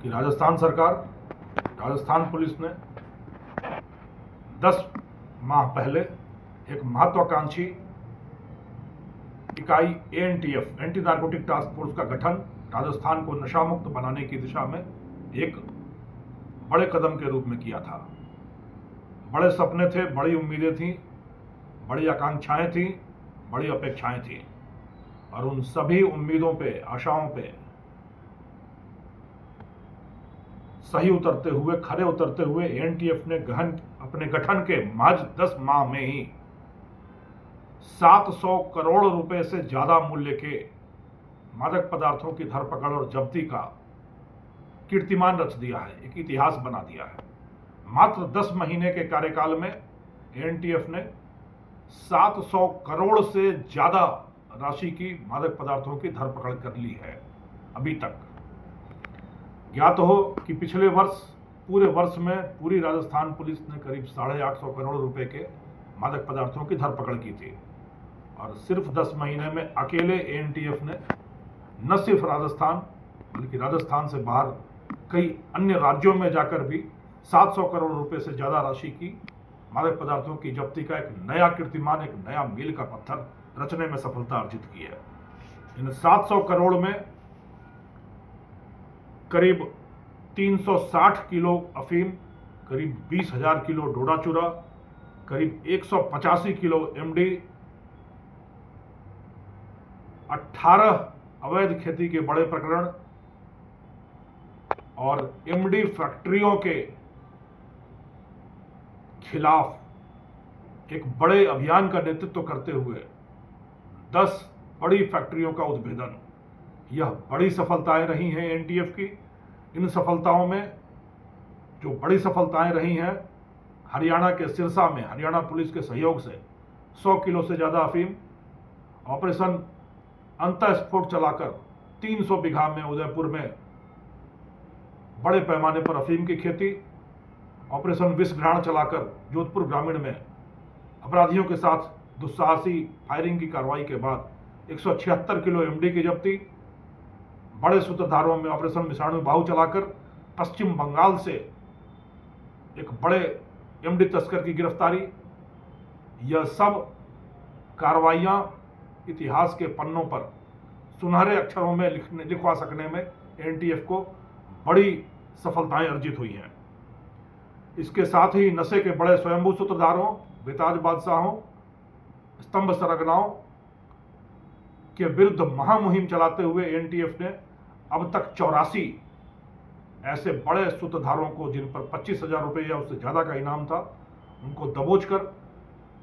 कि राजस्थान सरकार, राजस्थान पुलिस ने 10 माह पहले एक महत्वाकांक्षी इकाई ANTF, anti narcotic task force का गठन राजस्थान को नशा मुक्त बनाने की दिशा में एक बड़े कदम के रूप में किया था। बड़े सपने थे, बड़ी उम्मीदें थीं, बड़ी आकांक्षाएं थीं, बड़ी अपेक्षाएं थीं, और उन सभी उम्मीदों पे, आशाओं पे सही उतरते हुए, खरे उतरते हुए एएनटीएफ ने अपने गठन के महज 10 माह में ही 700 करोड़ रुपए से ज्यादा मूल्य के मादक पदार्थों की धरपकड़ और जब्ती का कीर्तिमान रच दिया है, एक इतिहास बना दिया है। मात्र 10 महीने के कार्यकाल में एएनटीएफ ने 700 करोड़ से ज्यादा राशि की मादक पदार्थों की धरपकड़ कर ली है। अभी तक ज्ञात हो कि पिछले वर्ष, पूरे वर्ष में पूरी राजस्थान पुलिस ने करीब 850 करोड़ रुपए के मादक पदार्थों की धरपकड़ की थी, और सिर्फ 10 महीने में अकेले एएनटीएफ ने न सिर्फ राजस्थान बल्कि राजस्थान से बाहर कई अन्य राज्यों में जाकर भी 700 करोड़ रुपए से ज्यादा राशि की मादक पदार्थों की जब्ती का एक नया कीर्तिमान, एक नया मील का पत्थर रचने में सफलता अर्जित की है। इन 700 करोड़ में करीब 360 किलो अफीम, करीब 20,000 किलो डोडा चूरा, करीब 185 किलो एमडी, 18 अवैध खेती के बड़े प्रकरण और एमडी फैक्ट्रियों के खिलाफ एक बड़े अभियान का नेतृत्व करते हुए 10 बड़ी फैक्ट्रियों का उद्भेदन, यह बड़ी सफलताएं रही हैं एएनटीएफ की। इन सफलताओं में जो बड़ी सफलताएं रही हैं, हरियाणा के सिरसा में हरियाणा पुलिस के सहयोग से 100 किलो से ज्यादा अफीम, ऑपरेशन अंतः स्फोट चलाकर 300 बीघा में उदयपुर में बड़े पैमाने पर अफीम की खेती, ऑपरेशन विष ग्रहण चलाकर जोधपुर ग्रामीण में अपराधियों के साथ दुस्साहसी फायरिंग की कार्रवाई के बाद 176 किलो एमडी की जब्ती, बड़े सूत्रधारों में ऑपरेशन विषाणु बाहु चलाकर पश्चिम बंगाल से एक बड़े एमडी तस्कर की गिरफ्तारी। यह सब कार्रवाइयां इतिहास के पन्नों पर सुनहरे अक्षरों में लिखवा सकने में एएनटीएफ को बड़ी सफलताएं अर्जित हुई हैं। इसके साथ ही नशे के बड़े स्वयंभू सूत्रधारों, बेताज बादशाहों, स्तंभ सरगनाओं के विरुद्ध महामुहिम चलाते हुए एएनटीएफ ने अब तक 84 ऐसे बड़े सूत्रधारों को, जिन पर 25,000 रुपये या उससे ज्यादा का इनाम था, उनको दबोचकर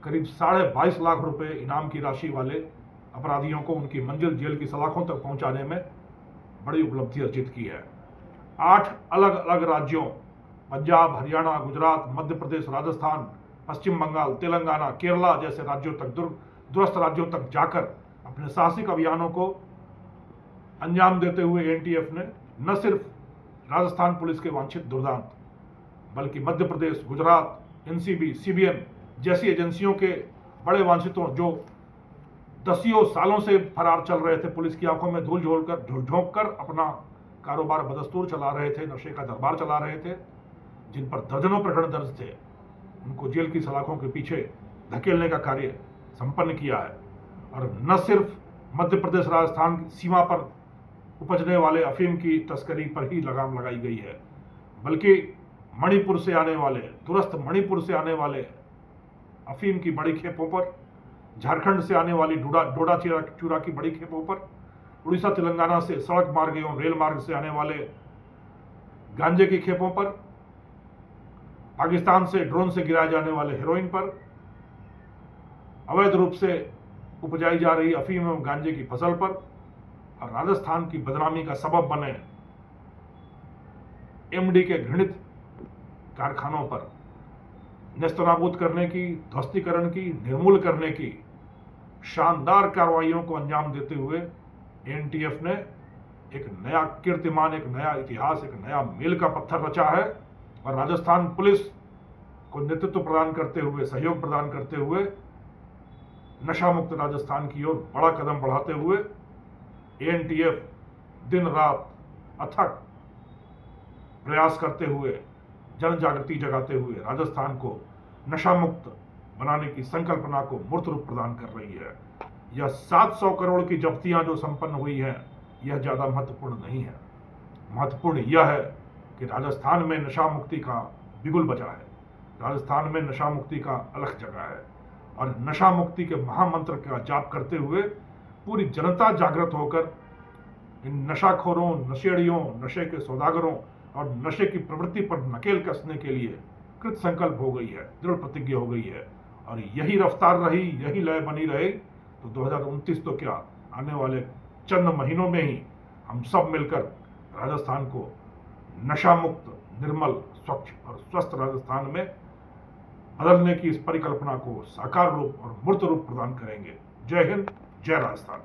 करीब 22.5 लाख रुपए इनाम की राशि वाले अपराधियों को उनकी मंजिल जेल की सलाखों तक पहुंचाने में बड़ी उपलब्धि अर्जित की है। 8 अलग अलग राज्यों, पंजाब, हरियाणा, गुजरात, मध्य प्रदेश, राजस्थान, पश्चिम बंगाल, तेलंगाना, केरला जैसे राज्यों तक, दूरस्थ राज्यों तक जाकर अपने साहसिक अभियानों को अंजाम देते हुए एएनटीएफ ने न सिर्फ राजस्थान पुलिस के वांछित दुर्दांत, बल्कि मध्य प्रदेश, गुजरात, एनसीबी, सीबीएन जैसी एजेंसियों के बड़े वांछितों, जो दसियों सालों से फरार चल रहे थे, पुलिस की आंखों में धूल झोंक कर अपना कारोबार बदस्तूर चला रहे थे, नशे का दरबार चला रहे थे, जिन पर दर्जनों प्रकरण दर्ज थे, उनको जेल की सलाखों के पीछे धकेलने का कार्य संपन्न किया है। और न सिर्फ मध्य प्रदेश राजस्थान की सीमा पर उपजने वाले अफीम की तस्करी पर ही लगाम लगाई गई है, बल्कि मणिपुर से आने वाले, दूरस्थ मणिपुर से आने वाले अफीम की बड़ी खेपों पर, झारखंड से आने वाली डोडा चूरा की बड़ी खेपों पर, उड़ीसा तेलंगाना से सड़क मार्ग एवं रेल मार्ग से आने वाले गांजे की खेपों पर, पाकिस्तान से ड्रोन से गिराए जाने वाले हेरोइन पर, अवैध रूप से उपजाई जा रही अफीम एवं गांजे की फसल पर, और राजस्थान की बदनामी का सबब बने एमडी के घृणित कारखानों पर नेस्तनाबूद करने की, ध्वस्तीकरण की, निर्मूल करने की शानदार कार्रवाइयों को अंजाम देते हुए एएनटीएफ ने एक नया कीर्तिमान, एक नया इतिहास, एक नया मील का पत्थर रचा है। और राजस्थान पुलिस को नेतृत्व प्रदान करते हुए, सहयोग प्रदान करते हुए नशा मुक्त राजस्थान की ओर बड़ा कदम बढ़ाते हुए एएनटीएफ दिन रात अथक प्रयास करते हुए, जन जागृति जगाते हुए राजस्थान को नशा मुक्त बनाने की संकल्पना को मूर्त रूप प्रदान कर रही है। यह 700 करोड़ की जब्तियां जो संपन्न हुई हैं, यह ज्यादा महत्वपूर्ण नहीं है। महत्वपूर्ण यह है कि राजस्थान में नशा मुक्ति का बिगुल बजा है, राजस्थान में नशा मुक्ति का अलख जगा है, और नशा मुक्ति के महामंत्र का जाप करते हुए पूरी जनता जागृत होकर इन नशाखोरों, नशेड़ियों, नशे के सौदागरों और नशे की प्रवृत्ति पर नकेल कसने के लिए कृत संकल्प हो गई है, दृढ़ प्रतिज्ञा हो गई है। और यही रफ्तार रही, यही लय बनी रहे तो 2029 तो क्या, आने वाले चंद महीनों में ही हम सब मिलकर राजस्थान को नशा मुक्त, निर्मल, स्वच्छ और स्वस्थ राजस्थान में बदलने की इस परिकल्पना को साकार रूप और मूर्त रूप प्रदान करेंगे। जय हिंद, जय राजस्थान।